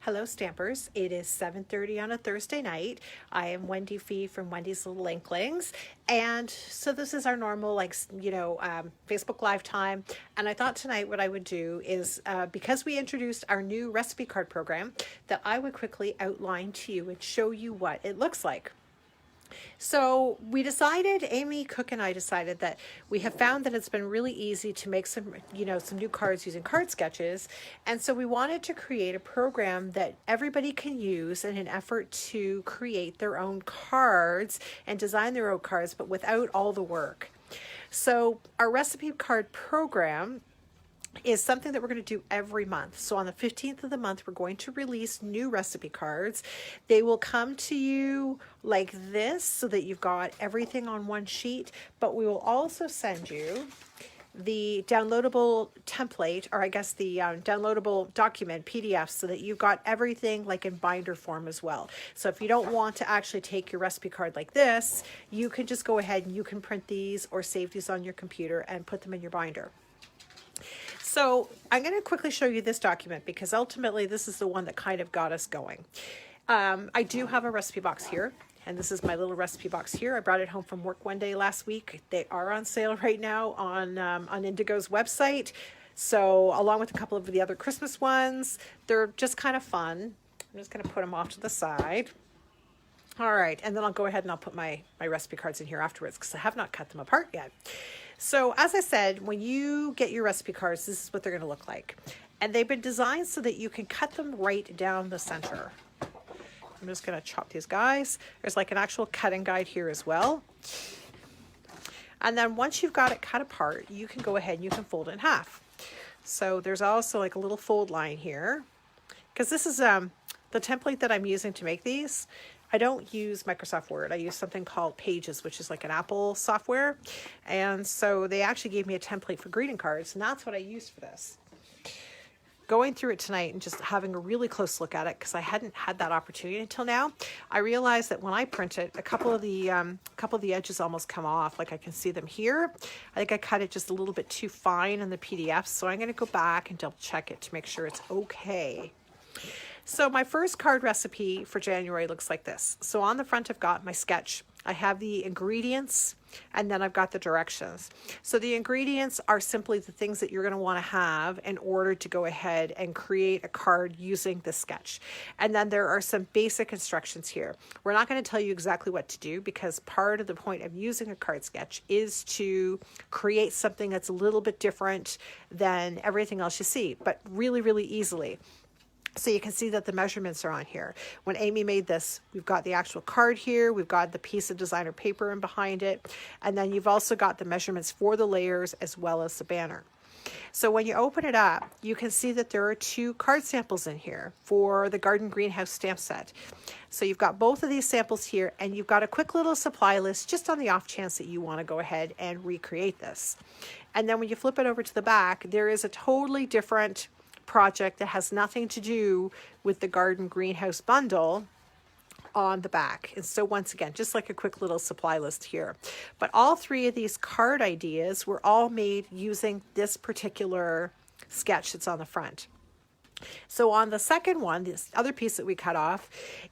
Hello Stampers, it is 7:30 on a Thursday night. I am Wendy Fee from Wendy's Little Inklings, and so this is our normal Facebook Live time. And I thought tonight what I would do is, because we introduced our new recipe card program, that I would quickly outline to you and show you what it looks like. So we decided, Amy Cook and I decided that we have found that it's been really easy to make some new cards using card sketches. And so we wanted to create a program that everybody can use in an effort to create their own cards and design their own cards, but without all the work. So our recipe card program is something that we're going to do every month. So on the 15th of the month, we're going to release new recipe cards. They will come to you like this so that you've got everything on one sheet, but we will also send you the downloadable template, or I guess the downloadable document PDF, so that you've got everything like in binder form as well. So if you don't want to actually take your recipe card like this, you can just go ahead and you can print these or save these on your computer and put them in your binder. So I'm going to quickly show you this document because ultimately this is the one that kind of got us going. I do have a recipe box here, and this is my little recipe box here. I brought it home from work one day last week. They are on sale right now on Indigo's website. So along with a couple of the other Christmas ones, they're just kind of fun. I'm just going to put them off to the side. All right, and then I'll go ahead and I'll put my recipe cards in here afterwards because I have not cut them apart yet. So as I said, when you get your recipe cards, this is what they're going to look like. And they've been designed so that you can cut them right down the center. I'm just going to chop these guys. There's like an actual cutting guide here as well. And then once you've got it cut apart, you can go ahead and you can fold it in half. So there's also like a little fold line here, because this is the template that I'm using to make these. I don't use Microsoft Word. I use something called Pages, which is like an Apple software. And so they actually gave me a template for greeting cards, and that's what I used for this. Going through it tonight and just having a really close look at it, because I hadn't had that opportunity until now, I realized that when I print it, a couple of the edges almost come off. Like I can see them here. I think I cut it just a little bit too fine in the PDF, so I'm going to go back and double check it to make sure it's okay. So my first card recipe for January looks like this. So on the front, I've got my sketch. I have the ingredients, and then I've got the directions. So the ingredients are simply the things that you're going to want to have in order to go ahead and create a card using the sketch. And then there are some basic instructions here. We're not going to tell you exactly what to do, because part of the point of using a card sketch is to create something that's a little bit different than everything else you see, but really, really easily. So you can see that the measurements are on here. When Amy made this, we've got the actual card here, we've got the piece of designer paper in behind it, and then you've also got the measurements for the layers as well as the banner. So when you open it up, you can see that there are 2 card samples in here for the Garden Greenhouse stamp set. So you've got both of these samples here, and you've got a quick little supply list just on the off chance that you want to go ahead and recreate this. And then when you flip it over to the back, there is a totally different project that has nothing to do with the Garden Greenhouse bundle on the back. And so once again, just like a quick little supply list here. But all 3 of these card ideas were all made using this particular sketch that's on the front. So on the second one, this other piece that we cut off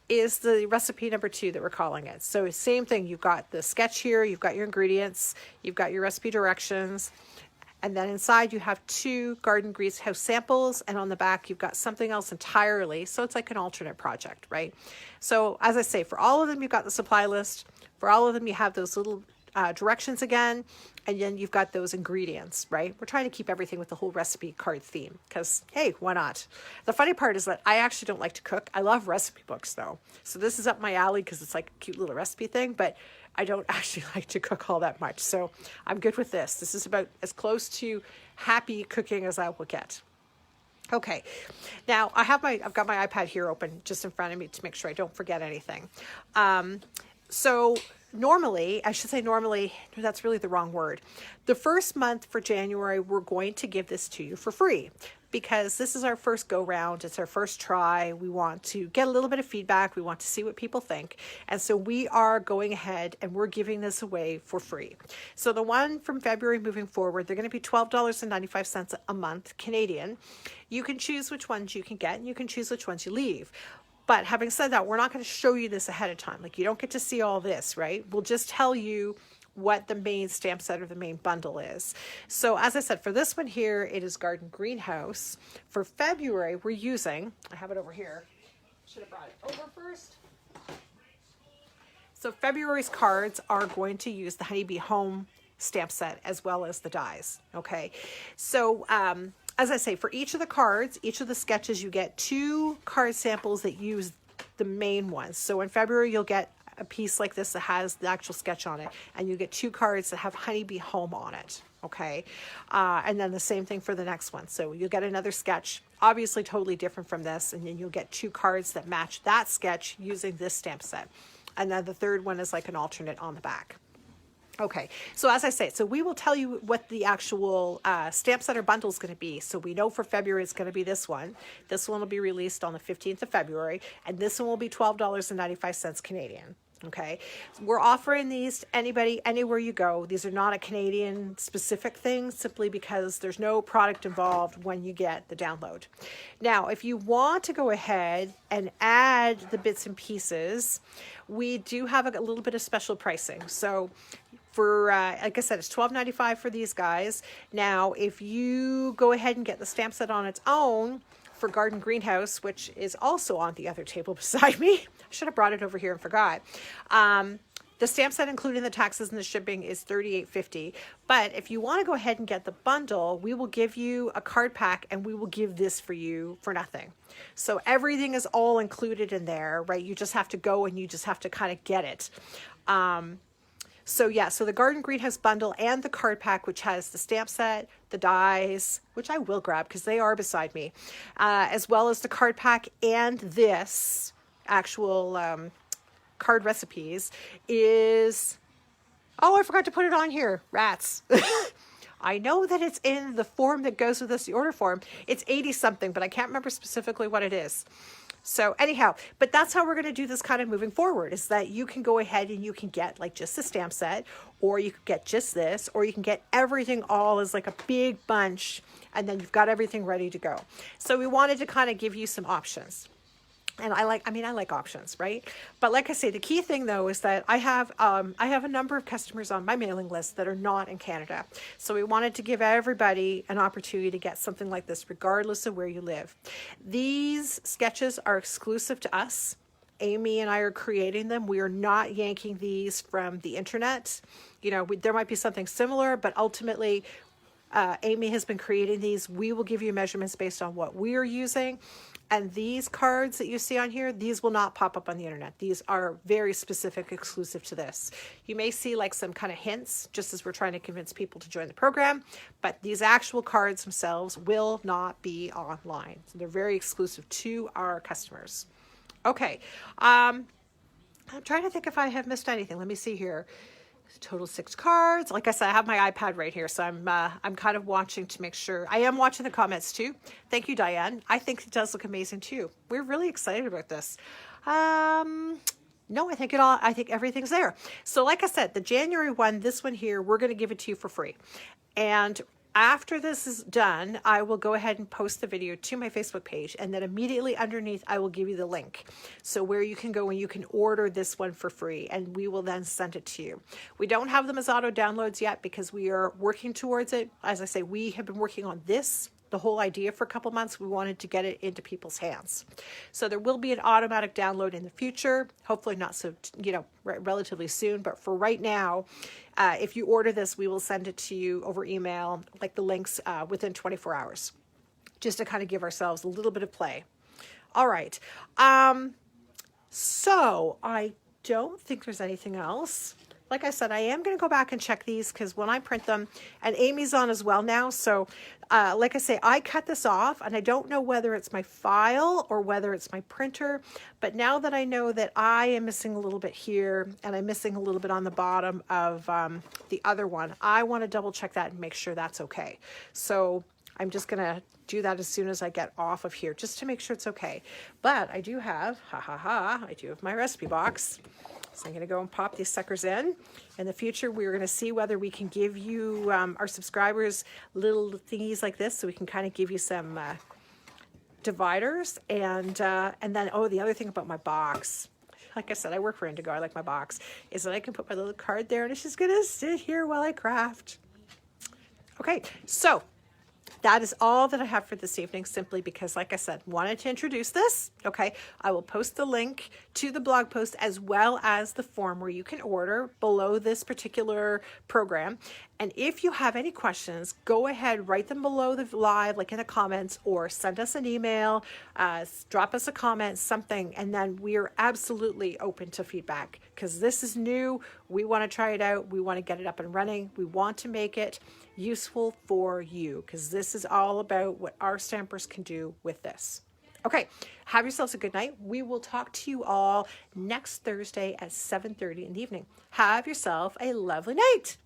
is the recipe number 2 that we're calling it. So same thing, you've got the sketch here, you've got your ingredients, you've got your recipe directions, and then inside you have 2 Garden Greenhouse samples, and on the back you've got something else entirely. So it's like an alternate project, right? So as I say, for all of them you've got the supply list. For all of them you have those little directions again, and then you've got those ingredients, right? We're trying to keep everything with the whole recipe card theme because, hey, why not? The funny part is that I actually don't like to cook. I love recipe books though. So this is up my alley because it's like a cute little recipe thing, but I don't actually like to cook all that much. So I'm good with this. This is about as close to happy cooking as I will get. Okay, now I've got my iPad here open just in front of me to make sure I don't forget anything. So normally, I should say normally, that's really the wrong word. The first month for January, we're going to give this to you for free. because this is our first go round. It's our first try. We want to get a little bit of feedback. We want to see what people think. And so we are going ahead and we're giving this away for free. So the one from February moving forward, they're going to be $12.95 a month Canadian. You can choose which ones you can get and you can choose which ones you leave. But having said that, we're not going to show you this ahead of time. Like, you don't get to see all this, right? We'll just tell you what the main stamp set or the main bundle is. So as I said, for this one here, it is Garden Greenhouse. For February, we're using, I have it over here. Should have brought it over first. So February's cards are going to use the Honeybee Home stamp set as well as the dies. Okay. So, as I say, for each of the cards, each of the sketches, you get 2 card samples that use the main ones. So in February, you'll get a piece like this that has the actual sketch on it, and you get 2 cards that have Honeybee Home on it. Okay. And then the same thing for the next one. So you'll get another sketch, obviously totally different from this. And then you'll get 2 cards that match that sketch using this stamp set. And then the third one is like an alternate on the back. Okay, so as I say, so we will tell you what the actual stamp set or bundle is going to be. So we know for February it's going to be this one. This one will be released on the 15th of February, and this one will be $12.95 Canadian. Okay, we're offering these to anybody, anywhere you go. These are not a Canadian specific thing, simply because there's no product involved when you get the download. Now, if you want to go ahead and add the bits and pieces, we do have a little bit of special pricing. So for, like I said, it's $12.95 for these guys. Now, if you go ahead and get the stamp set on its own for Garden Greenhouse, which is also on the other table beside me, I should have brought it over here and forgot. The stamp set, including the taxes and the shipping, is $38.50. But if you want to go ahead and get the bundle, we will give you a card pack and we will give this for you for nothing. So everything is all included in there, right? You just have to go and you just have to kind of get it. So yeah, so the Garden Greenhouse bundle and the card pack, which has the stamp set, the dies, which I will grab because they are beside me, as well as the card pack and this actual card recipes is, oh, I forgot to put it on here, rats. I know that it's in the form that goes with this, the order form. It's 80 something, but I can't remember specifically what it is. So anyhow, but that's how we're going to do this kind of moving forward, is that you can go ahead and you can get like just the stamp set, or you could get just this, or you can get everything all as like a big bunch, and then you've got everything ready to go. So we wanted to kind of give you some options. And I like options, right? But like I say, the key thing though is that I have a number of customers on my mailing list that are not in Canada. So we wanted to give everybody an opportunity to get something like this, regardless of where you live. These sketches are exclusive to us. Amy and I are creating them. We are not yanking these from the internet. You know, there might be something similar, but ultimately, Amy has been creating these. We will give you measurements based on what we are using. And these cards that you see on here, these will not pop up on the internet. These are very specific, exclusive to this. You may see like some kind of hints, just as we're trying to convince people to join the program, but these actual cards themselves will not be online. So they're very exclusive to our customers. Okay. I'm trying to think if I have missed anything. Let me see here. Total 6 cards. Like I said, I have my iPad right here, so I'm kind of watching to make sure. I am watching the comments too. Thank you, Diane. I think it does look amazing too. We're really excited about this. No, I think everything's there. So like I said, the January one, this one here, we're going to give it to you for free. And after this is done, I will go ahead and post the video to my Facebook page, and then immediately underneath, I will give you the link. So where you can go and you can order this one for free, and we will then send it to you. We don't have them as auto downloads yet because we are working towards it. As I say, we have been working on this, the whole idea, for a couple months. We wanted to get it into people's hands. So there will be an automatic download in the future, hopefully not so, relatively soon, but for right now, if you order this, we will send it to you over email, like the links, within 24 hours, just to kind of give ourselves a little bit of play. All right. So I don't think there's anything else. Like I said, I am going to go back and check these because when I print them, and Amy's on as well now. So like I say, I cut this off and I don't know whether it's my file or whether it's my printer. But now that I know that I am missing a little bit here and I'm missing a little bit on the bottom of the other one, I want to double check that and make sure that's okay. So I'm just going to do that as soon as I get off of here, just to make sure it's okay. But I do have, I do have my recipe box. So I'm going to go and pop these suckers in. In the future, we're going to see whether we can give you, our subscribers, little thingies like this, so we can kind of give you some dividers. And then, oh, the other thing about my box, like I said, I work for Indigo. I like my box, is that I can put my little card there and it's just going to sit here while I craft. Okay, so that is all that I have for this evening, simply because, like I said, wanted to introduce this. Okay, I will post the link to the blog post as well as the form where you can order below this particular program. And if you have any questions, go ahead, write them below the live, like in the comments, or send us an email, drop us a comment, something, and then we are absolutely open to feedback, because this is new. We want to try it out. We want to get it up and running. We want to make it useful for you, because this is all about what our stampers can do with this. Okay, have yourselves a good night. We will talk to you all next Thursday at 7:30 in the evening. Have yourself a lovely night.